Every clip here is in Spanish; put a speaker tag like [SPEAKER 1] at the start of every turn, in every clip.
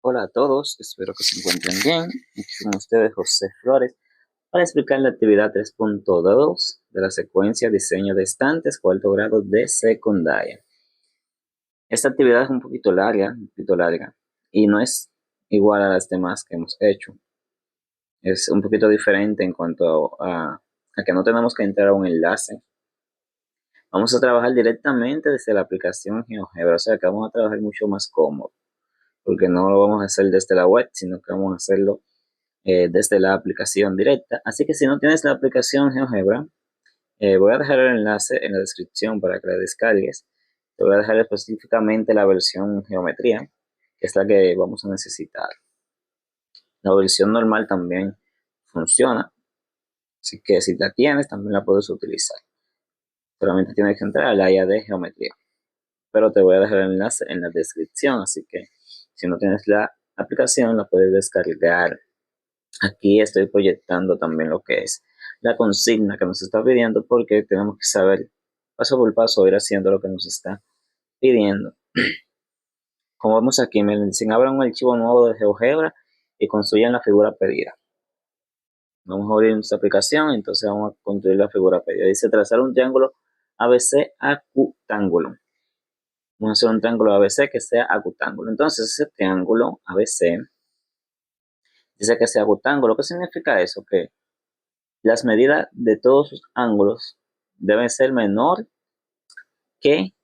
[SPEAKER 1] Hola a todos, espero que se encuentren bien. Aquí con ustedes José Flores para explicar la actividad 3.2 de la secuencia Diseño de estantes, cuarto grado de secundaria. Esta actividad es un poquito larga y no es igual a las demás que hemos hecho. Es un poquito diferente en cuanto a que no tenemos que entrar a un enlace. Vamos a trabajar directamente desde la aplicación GeoGebra, o sea que vamos a trabajar mucho más cómodo, porque no lo vamos a hacer desde la web, sino que vamos a hacerlo desde la aplicación directa. Así que si no tienes la aplicación GeoGebra, voy a dejar el enlace en la descripción para que la descargues. Te voy a dejar específicamente la versión geometría, que es la que vamos a necesitar. La versión normal también funciona, así que si la tienes también la puedes utilizar. Solamente tienes que entrar al área de geometría. Pero te voy a dejar el enlace en la descripción, así que si no tienes la aplicación la puedes descargar. Aquí estoy proyectando también lo que es la consigna que nos está pidiendo, porque tenemos que saber paso por paso ir haciendo lo que nos está pidiendo. Como vemos aquí, me dicen abran un archivo nuevo de GeoGebra y construyan la figura pedida. Vamos a abrir nuestra aplicación, entonces vamos a construir la figura pedida. Dice trazar un triángulo ABC acutángulo. Vamos a hacer un triángulo ABC que sea acutángulo. Entonces ese triángulo ABC dice que sea acutángulo. ¿Qué significa eso? Que las medidas de todos sus ángulos deben ser menor que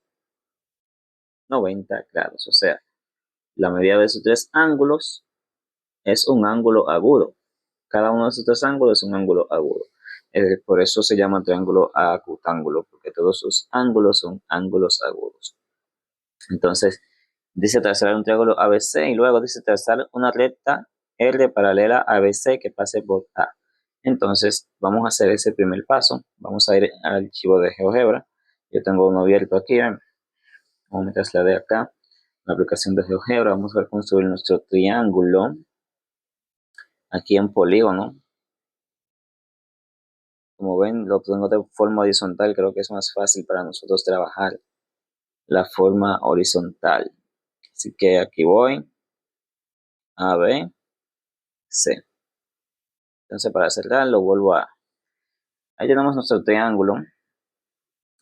[SPEAKER 1] 90 grados. O sea, la medida de sus tres ángulos es un ángulo agudo. Cada uno de sus tres ángulos es un ángulo agudo. Por eso se llama triángulo acutángulo, porque todos sus ángulos son ángulos agudos. Entonces, dice trazar un triángulo ABC y luego dice trazar una recta R paralela a ABC que pase por A. Entonces, vamos a hacer ese primer paso. Vamos a ir al archivo de GeoGebra. Yo tengo uno abierto aquí. Vamos a trasladar acá la aplicación de GeoGebra. Vamos a construir nuestro triángulo aquí en polígono. Como ven, lo tengo de forma horizontal. Creo que es más fácil para nosotros trabajar la forma horizontal. Así que aquí voy. A, B, C. Entonces para cerrarlo vuelvo a... Ahí tenemos nuestro triángulo.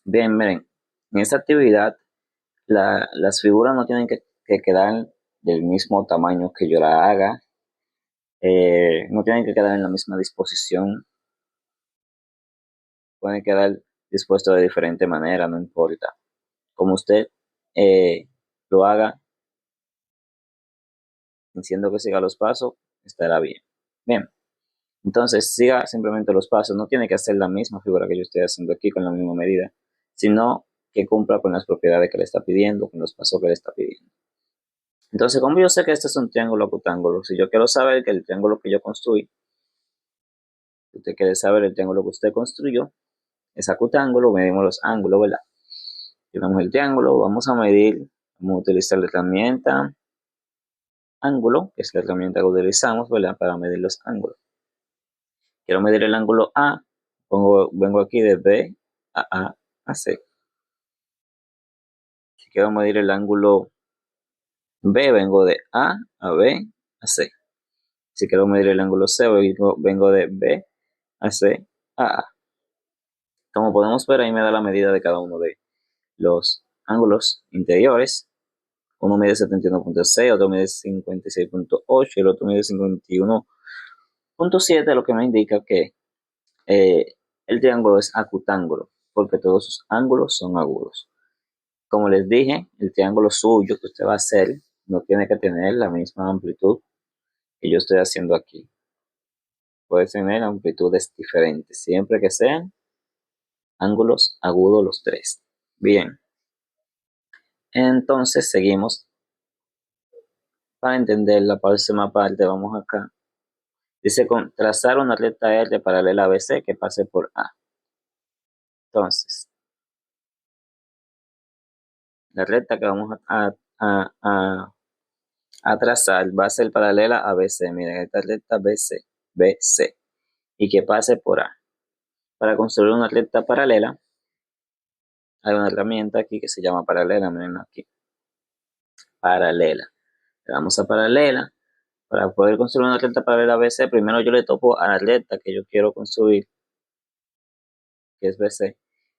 [SPEAKER 1] Bien, miren, en esta actividad las figuras no tienen que quedar del mismo tamaño que yo la haga. No tienen que quedar en la misma disposición. Pueden quedar dispuestos de diferente manera, no importa. Como usted lo haga, diciendo que siga los pasos, estará bien. Bien, entonces siga simplemente los pasos. No tiene que hacer la misma figura que yo estoy haciendo aquí con la misma medida, sino que cumpla con las propiedades que le está pidiendo, con los pasos que le está pidiendo. Entonces, como yo sé que este es un triángulo acutángulo, si yo quiero saber que el triángulo que yo construí, si usted quiere saber el triángulo que usted construyó, es acutángulo, medimos los ángulos, ¿verdad? Tenemos el triángulo, vamos a medir, vamos a utilizar la herramienta ángulo, que es la herramienta que utilizamos, ¿verdad? Para medir los ángulos. Quiero medir el ángulo A, vengo aquí de B a C. Si quiero medir el ángulo B, vengo de a B a C. Si quiero medir el ángulo C, vengo de B a C a A. Como podemos ver, ahí me da la medida de cada uno de los ángulos interiores. Uno mide 71.6, otro mide 56.8 y el otro mide 51.7, lo que me indica que el triángulo es acutángulo, porque todos sus ángulos son agudos. Como les dije, el triángulo suyo que usted va a hacer no tiene que tener la misma amplitud que yo estoy haciendo aquí. Puede tener amplitudes diferentes, siempre que sean ángulos agudos los tres. Bien, entonces seguimos. Para entender la próxima parte, vamos acá. Dice trazar una recta R paralela a BC que pase por A. Entonces, la recta que vamos a trazar va a ser paralela a BC. Miren, esta recta BC, y que pase por A. Para construir una recta paralela, hay una herramienta aquí que se llama paralela, miren aquí. Paralela. Le damos a paralela. Para poder construir una recta paralela a BC, primero yo le topo a la recta que yo quiero construir, que es BC,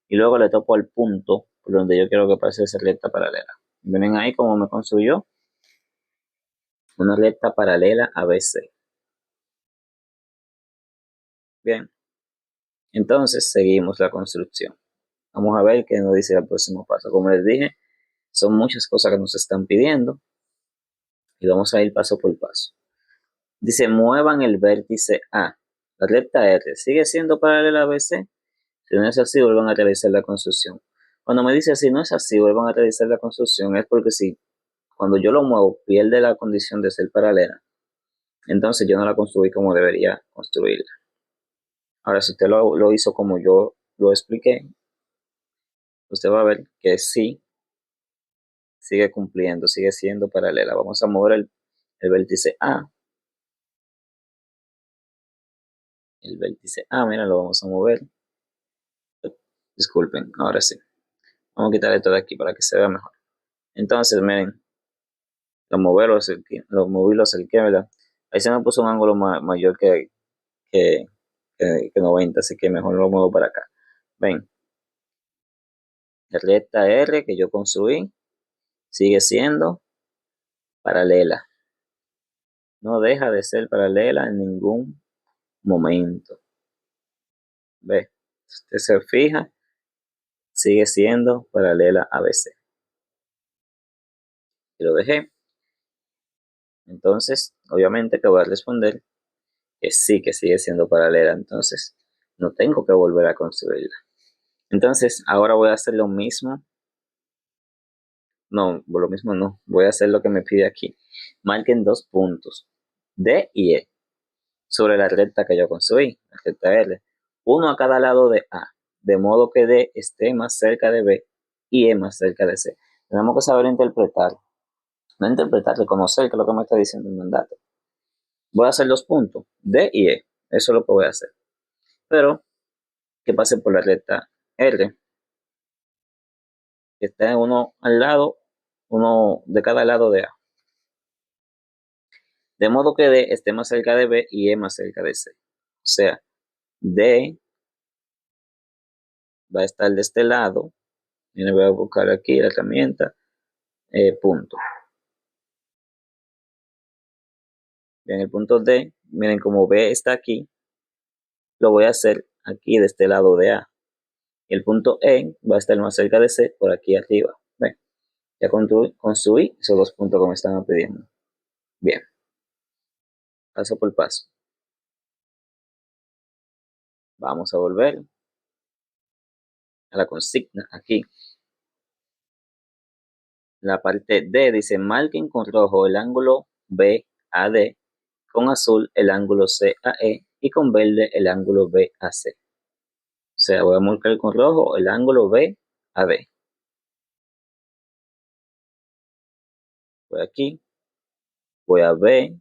[SPEAKER 1] y luego le topo al punto por donde yo quiero que pase esa recta paralela. Miren ahí cómo me construyó una recta paralela a BC. Bien, entonces seguimos la construcción. Vamos a ver qué nos dice el próximo paso. Como les dije, son muchas cosas que nos están pidiendo y vamos a ir paso por paso. Dice, muevan el vértice A. La recta R sigue siendo paralela a BC. Si no es así, vuelvan a realizar la construcción. Cuando me dice si no es así, vuelvan a realizar la construcción, es porque si cuando yo lo muevo pierde la condición de ser paralela, entonces yo no la construí como debería construirla. Ahora, si usted lo hizo como yo lo expliqué, usted va a ver que sí, sigue cumpliendo, sigue siendo paralela. Vamos a mover el vértice A. El vértice A, mira, lo vamos a mover. Disculpen, ahora sí. Vamos a quitar esto de aquí para que se vea mejor. Entonces, miren, lo moví, lo acerqué, ¿verdad? Ahí se me puso un ángulo mayor que, que 90, así que mejor lo muevo para acá. Ven, la recta R que yo construí sigue siendo paralela. No deja de ser paralela en ningún momento. Ve, si usted se fija, sigue siendo paralela a BC. Y lo dejé. Entonces, obviamente que voy a responder que sí, que sigue siendo paralela. Entonces, no tengo que volver a construirla. Entonces, ahora voy a hacer lo mismo. No, lo mismo no. Voy a hacer lo que me pide aquí. Marquen 2 puntos, D y E, sobre la recta que yo construí, la recta R. Uno a cada lado de A, de modo que D esté más cerca de B y E más cerca de C. Tenemos que saber interpretar. No interpretar, reconocer que es lo que me está diciendo el mandato. Voy a hacer 2 puntos, D y E. Eso es lo que voy a hacer. Pero que pase por la recta R, que está uno al lado, uno de cada lado de A. De modo que D esté más cerca de B y E más cerca de C. O sea, D va a estar de este lado. Y le voy a buscar aquí la herramienta, punto. Bien, el punto D, miren como B está aquí, lo voy a hacer aquí de este lado de A. Y el punto E va a estar más cerca de C por aquí arriba. Ven, ya construí esos 2 puntos que me estaban pidiendo. Bien, paso por paso. Vamos a volver a la consigna aquí. La parte D dice, marquen con rojo el ángulo BAD, con azul el ángulo CAE y con verde el ángulo BAC. O sea, voy a marcar con rojo el ángulo BAD. Voy aquí, voy a B,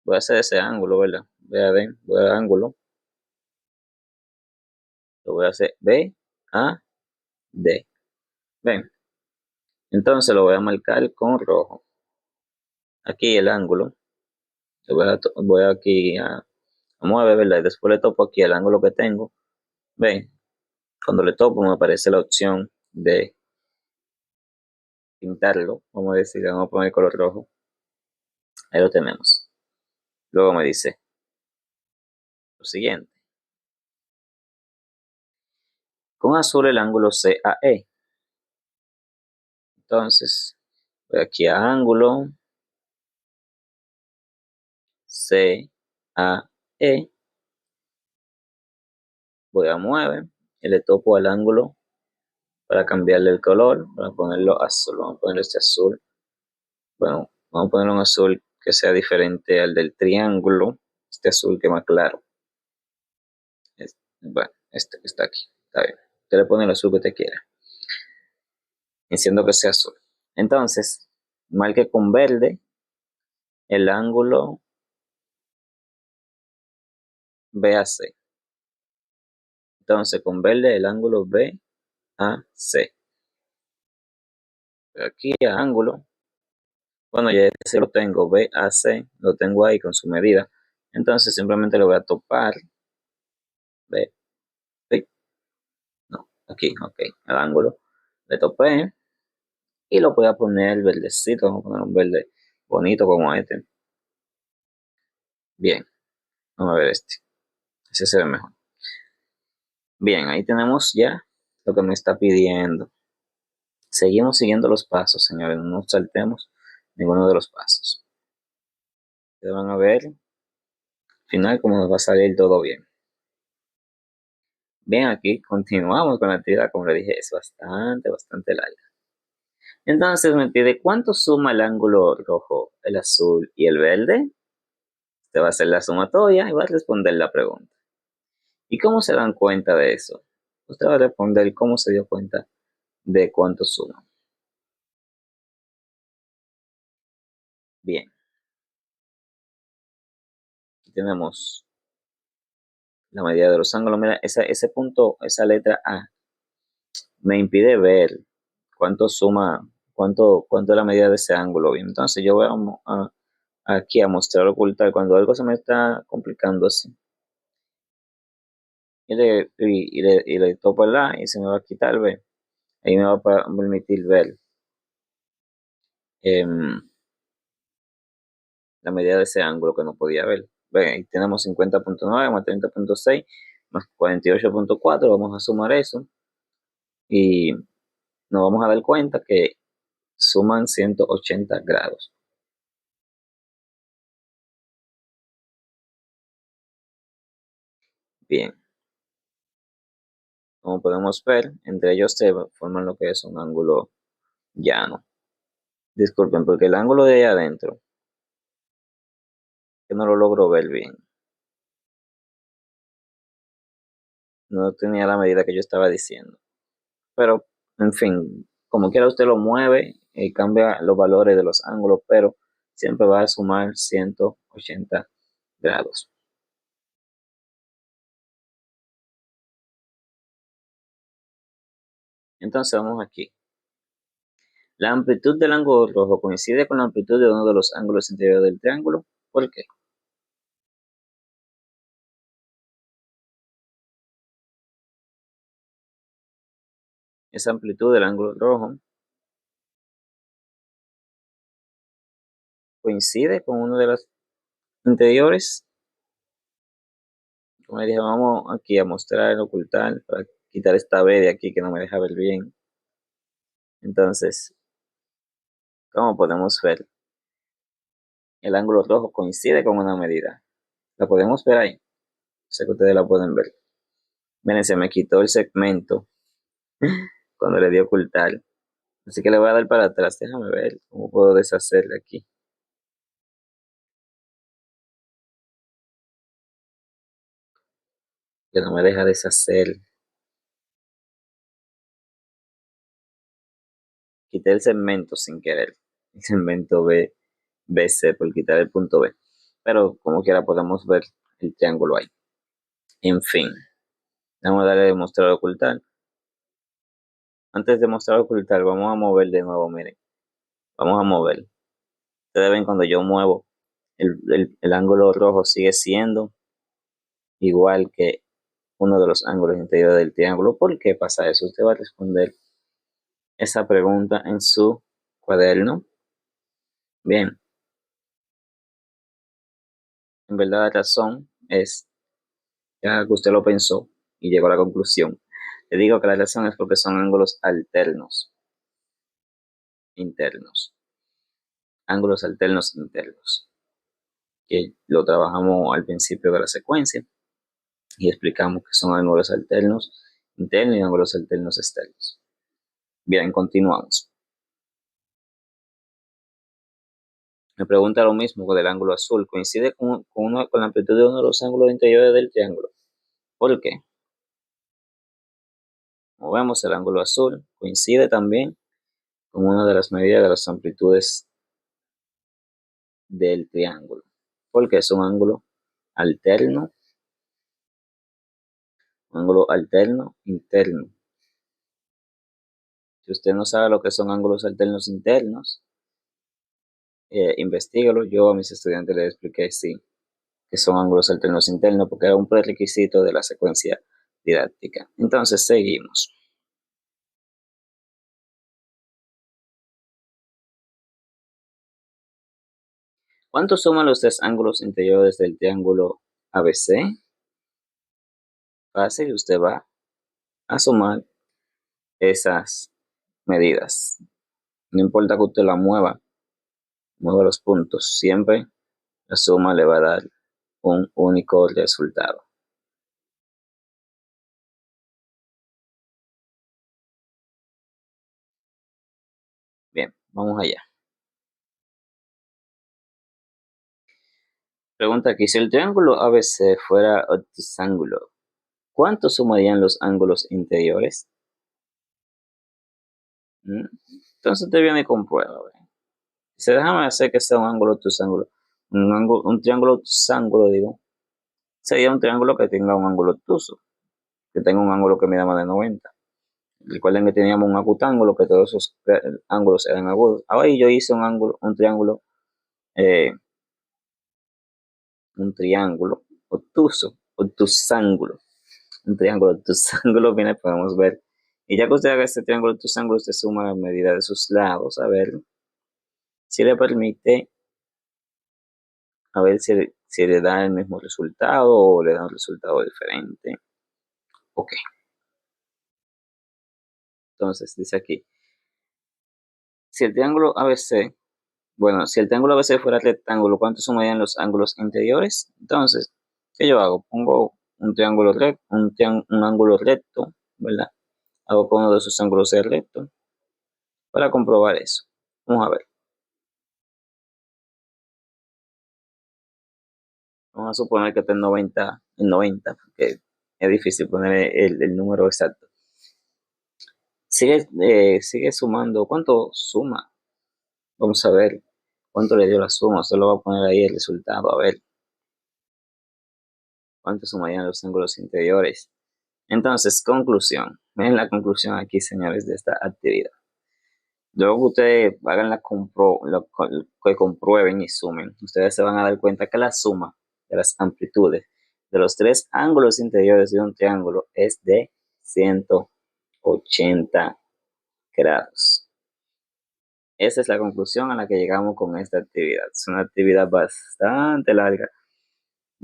[SPEAKER 1] voy a hacer ese ángulo, ¿verdad? BAD, voy a ángulo, lo voy a hacer BAD. Ven, entonces lo voy a marcar con rojo. Aquí el ángulo, voy aquí a mueve, ¿verdad? Y después le topo aquí el ángulo que tengo. Ven, cuando le topo me aparece la opción de pintarlo, vamos a decir, vamos a poner color rojo. Ahí lo tenemos. Luego me dice lo siguiente. Con azul el ángulo CAE. Entonces, voy aquí a ángulo CAE. Voy a mover y le topo al ángulo para cambiarle el color, para ponerlo azul. Vamos a poner este azul. Bueno, vamos a ponerlo un azul que sea diferente al del triángulo. Este azul que más claro. Bueno, este que está aquí. Está bien. Usted le pone el azul que usted quiera. Diciendo que sea azul. Entonces, marque con verde el ángulo BAC. Entonces, con verde el ángulo BAC. aquí a ángulo. Bueno, ya ese lo tengo, BAC, lo tengo ahí con su medida. Entonces simplemente le voy a topar, B, sí, no, aquí, ok, al ángulo. Le topé y lo voy a poner verdecito, vamos a poner un verde bonito como este. Bien, vamos a ver este, ese se ve mejor. Bien, ahí tenemos ya lo que me está pidiendo. Seguimos siguiendo los pasos, señores, no nos saltemos ninguno de los pasos. Ustedes van a ver al final cómo nos va a salir todo bien. Bien, aquí continuamos con la actividad, como le dije, es bastante larga. Entonces me pide cuánto suma el ángulo rojo, el azul y el verde. Usted va a hacer la sumatoria y va a responder la pregunta. ¿Y cómo se dan cuenta de eso? Usted va a responder cómo se dio cuenta de cuánto suma. Bien, aquí tenemos la medida de los ángulos. Mira, ese punto, esa letra A, me impide ver cuánto suma, cuánto es la medida de ese ángulo. Bien, entonces yo voy aquí a mostrar ocultar cuando algo se me está complicando así. Y le topo el A y se me va a quitar B. Ahí me va a permitir ver em, la medida de ese ángulo que no podía ver. Ve, ahí tenemos 50.9 más 30.6 más 48.4. Vamos a sumar eso y nos vamos a dar cuenta que suman 180 grados. Bien, como podemos ver, entre ellos se forman lo que es un ángulo llano. Disculpen, porque el ángulo de ahí adentro, que no lo logro ver bien, no tenía la medida que yo estaba diciendo. Pero, en fin, como quiera usted lo mueve y cambia los valores de los ángulos, pero siempre va a sumar 180 grados. Entonces vamos aquí. La amplitud del ángulo rojo coincide con la amplitud de uno de los ángulos interiores del triángulo. ¿Por qué? Esa amplitud del ángulo rojo coincide con uno de los interiores. Como le dije, vamos aquí a mostrar, ocultar, para quitar esta B de aquí que no me deja ver bien. Entonces, ¿cómo podemos ver? El ángulo rojo coincide con una medida. ¿La podemos ver ahí? Sé que ustedes la pueden ver. Miren, se me quitó el segmento cuando le di a ocultar. Así que le voy a dar para atrás. Déjame ver cómo puedo deshacerle aquí. Que no me deja deshacer. Quité el segmento sin querer. El segmento BC por quitar el punto B. Pero como quiera podemos ver el triángulo ahí. En fin. Vamos a darle a mostrar ocultar. Antes de mostrar ocultar, vamos a mover de nuevo, miren. Vamos a mover. Ustedes ven cuando yo muevo, el ángulo rojo sigue siendo igual que uno de los ángulos interiores del triángulo. ¿Por qué pasa eso? Usted va a responder esa pregunta en su cuaderno. Bien, en verdad la razón es, ya que usted lo pensó y llegó a la conclusión, le digo que la razón es porque son ángulos alternos, internos, ángulos alternos internos, que lo trabajamos al principio de la secuencia y explicamos que son ángulos alternos internos y ángulos alternos externos. Bien, continuamos. Me pregunta lo mismo con el ángulo azul. Coincide con la amplitud de uno de los ángulos interiores del triángulo. ¿Por qué? Como vemos, el ángulo azul coincide también con una de las medidas de las amplitudes del triángulo. Porque es alterno, un ángulo alterno interno. Si usted no sabe lo que son ángulos alternos internos, investígalo. Yo a mis estudiantes les expliqué sí, que son ángulos alternos internos, porque era un prerequisito de la secuencia didáctica. Entonces, seguimos. ¿Cuánto suman los tres ángulos interiores del triángulo ABC? Fácil, usted va a sumar esas medidas. No importa que usted la mueva los puntos, siempre la suma le va a dar un único resultado. Bien, vamos allá. Pregunta aquí, si el triángulo ABC fuera octosángulo, ¿cuánto sumarían los ángulos interiores? Entonces usted viene y comprueba. Si déjame hacer que sea un ángulo octosángulo, un triángulo octosángulo, digo, sería un triángulo que tenga un ángulo obtuso, que tenga un ángulo que mida más de 90. Recuerden que teníamos un acutángulo, que todos esos ángulos eran agudos. Ahora yo hice un triángulo obtuso, obtusángulo. Un triángulo obtusángulo, viene, podemos ver. Y ya que usted haga este triángulo obtusángulo, usted suma la medida de sus lados, a ver si le permite, a ver si le da el mismo resultado o le da un resultado diferente. Ok. Entonces, dice aquí, si el triángulo ABC, bueno, si el triángulo ABC fuera rectángulo, ¿cuánto sumarían los ángulos interiores? Entonces, ¿qué yo hago? Pongo un triángulo recto, un ángulo recto, ¿verdad? Hago que uno de sus ángulos sea recto para comprobar eso. Vamos a ver. Vamos a suponer que esté en 90, porque es difícil poner el número exacto. Sigue sumando. ¿Cuánto suma? Vamos a ver cuánto le dio la suma. Solo va a poner ahí el resultado. A ver cuánto sumarían los ángulos interiores. Entonces, conclusión. Miren la conclusión aquí, señores, de esta actividad. Luego que ustedes hagan que comprueben y sumen, ustedes se van a dar cuenta que la suma de las amplitudes de los tres ángulos interiores de un triángulo es de 180 grados. Esa es la conclusión a la que llegamos con esta actividad. Es una actividad bastante larga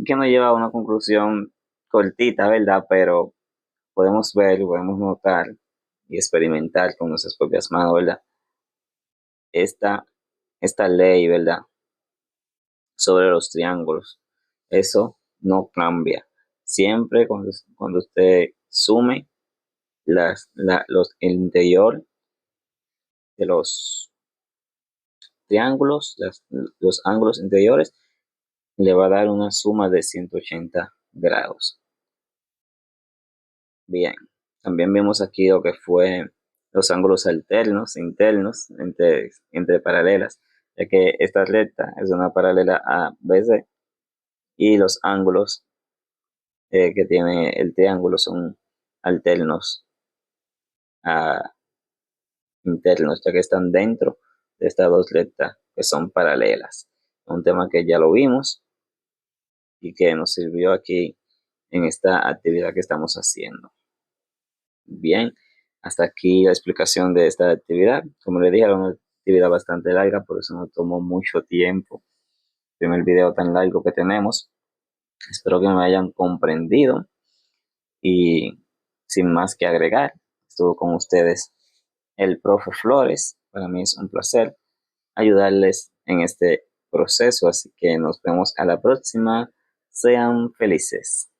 [SPEAKER 1] que nos lleva a una conclusión cortita, ¿verdad? Pero podemos ver, podemos notar y experimentar con nuestras propias manos, ¿verdad? Esta ley, ¿verdad? Sobre los triángulos. Eso no cambia. Siempre cuando usted sume el interior de los triángulos, los ángulos interiores, le va a dar una suma de 180 grados. Bien, también vimos aquí lo que fue los ángulos alternos, internos, entre paralelas, ya que esta recta es una paralela a BC y los ángulos que tiene el triángulo son alternos a internos, ya que están dentro de estas dos rectas que son paralelas. Un tema que ya lo vimos y que nos sirvió aquí en esta actividad que estamos haciendo. Bien, hasta aquí la explicación de esta actividad. Como les dije, era una actividad bastante larga, por eso nos tomó mucho tiempo. El primer video tan largo que tenemos. Espero que me hayan comprendido y sin más que agregar, estuvo con ustedes el profe Flores. Para mí es un placer ayudarles en este proceso, así que nos vemos a la próxima. Sean felices.